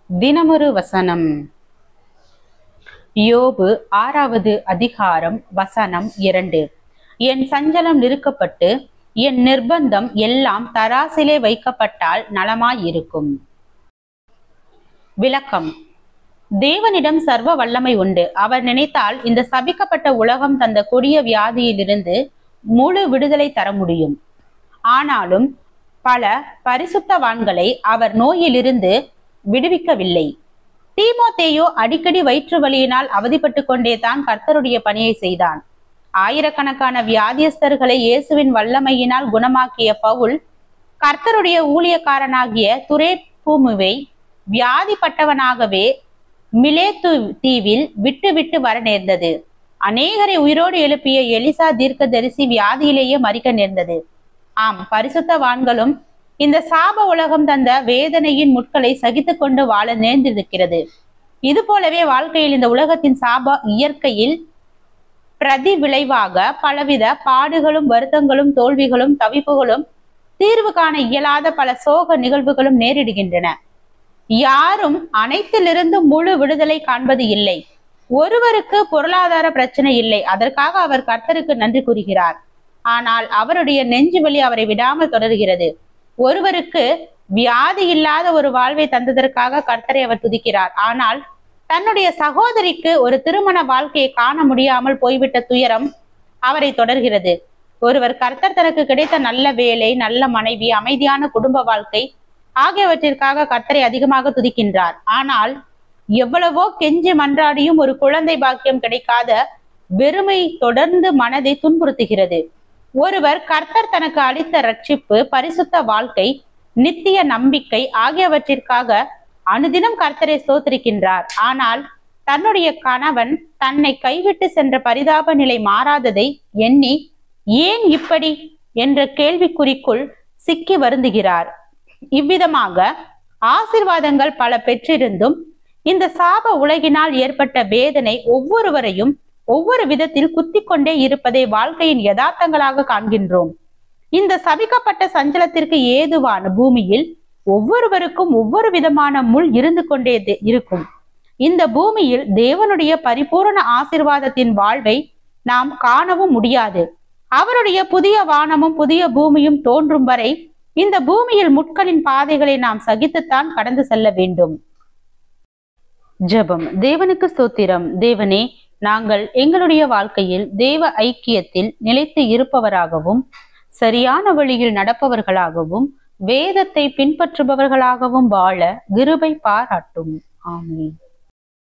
தினமொரு வசனம். யோபு 6வது அதிகாரம் வசனம் 2. என் சஞ்சலம் நிறுக்கப்பட்டு என் நிர்பந்தம் எல்லாம் தராசிலே வைக்கப்பட்டால் நலமாயிருக்கும். விளக்கம். தேவனிடம் சர்வ வல்லமை உண்டு. அவர் நினைத்தால் இந்த சபிக்கப்பட்ட உலகம் தந்த கொடிய வியாதியிலிருந்து முழு விடுதலை தர முடியும். ஆனாலும் பல பரிசுத்தவான்களை அவர் நோயிலிருந்து விடுவிக்கவில்லை. தீமோத்தேயு அடிக்கடி வயிற்று வலியினால் அவதிப்பட்டு கொண்டேதான் கர்த்தருடைய பணியை செய்தான். ஆயிரக்கணக்கான வியாதியஸ்தர்களை இயேசுவின் வல்லமையினால் குணமாக்கிய பவுல் கர்த்தருடைய ஊழியக்காரனாகிய துரேப்புமுவை வியாதிப்பட்டவனாகவே மிலேத்து தீவில் விட்டு வர நேர்ந்தது. அநேகரை உயிரோடு எழுப்பிய எலிசா தீர்க்கதரிசி வியாதியிலேயே மரிக்க நேர்ந்தது. ஆம், பரிசுத்தவான்களும் இந்த சாப உலகம் தந்த வேதனையின் முட்களை சகித்து கொண்டு வாழ நேர்ந்திருக்கிறது. இது போலவே வாழ்க்கையில் இந்த உலகத்தின் சாப இயற்கையில் பிரதி விளைவாக பலவித பாடுகளும் வருத்தங்களும் தோல்விகளும் தவிப்புகளும் தீர்வு காண இயலாத பல சோக நிகழ்வுகளும் நேரிடுகின்றன. யாரும் அனைத்திலிருந்து முழு விடுதலை காண்பது இல்லை. ஒருவருக்கு பொருளாதார பிரச்சனை இல்லை, அதற்காக அவர் கர்த்தருக்கு நன்றி கூறுகிறார். ஆனால் அவருடைய நெஞ்சு வலி அவரை விடாமல் தொடர்கிறது. ஒருவருக்கு வியாதி இல்லாத ஒரு வாழ்வை தந்ததற்காக கர்த்தரை அவர் துதிக்கிறார். ஆனால் தன்னுடைய சகோதரிக்கு ஒரு திருமண வாழ்க்கையை காண முடியாமல் போய்விட்ட துயரம் அவரை தொடர்கிறது. ஒருவர் கர்த்தர் தனக்கு கிடைத்த நல்ல வேலை, நல்ல மனைவி, அமைதியான குடும்ப வாழ்க்கை ஆகியவற்றிற்காக கர்த்தரை அதிகமாக துதிக்கின்றார். ஆனால் எவ்வளவோ கெஞ்சி மன்றாடியும் ஒரு குழந்தை பாக்கியம் கிடைக்காத வெறுமை தொடர்ந்து மனதை துன்புறுத்துகிறது. ஒருவர் கர்த்தர் தனக்கு அளித்த ரட்சிப்பு, பரிசுத்த வாழ்க்கை, நித்திய நம்பிக்கை ஆகியவற்றிற்காக அனுதினம் கர்த்தரை ஸ்தோத்திரிக்கின்றார். ஆனால் தன்னுடைய கணவன் தன்னை கைவிட்டு சென்ற பரிதாப நிலை மாறாததை எண்ணி ஏன் இப்படி என்ற கேள்விக்குறிக்குள் சிக்கி வருந்துகிறார். இவ்விதமாக ஆசீர்வாதங்கள் பல பெற்றிருந்தும் இந்த சாப உலகினால் ஏற்பட்ட வேதனை ஒவ்வொருவரையும் ஒவ்வொரு விதத்தில் குத்தி கொண்டே இருப்பதை வாழ்க்கையின் யதார்த்தங்களாக காண்கின்றோம். இந்த சபிக்கப்பட்ட சஞ்சலத்திற்கு ஏதுவான பூமியில் ஒவ்வொருவருக்கும் ஒவ்வொரு விதமான முள் இருந்து கொண்டே இருக்கும். இந்த பூமியில் தேவனுடைய பரிபூரண ஆசீர்வாதத்தின் வாழ்வை நாம் காணவும் முடியாது. அவருடைய புதிய வானமும் புதிய பூமியும் தோன்றும் வரை இந்த பூமியில் முட்களின் பாதைகளை நாம் சகித்துத்தான் கடந்து செல்ல வேண்டும். ஜெபம். தேவனுக்கு ஸ்தோத்திரம். தேவனே, நாங்கள் எங்களுடைய வாழ்க்கையில் தேவ ஐக்கியத்தில் நிலைத்து இருப்பவராகவும் சரியான வழியில் நடப்பவர்களாகவும் வேதத்தை பின்பற்றுபவர்களாகவும் வாழ கிருபை பாராட்டும். ஆமென்.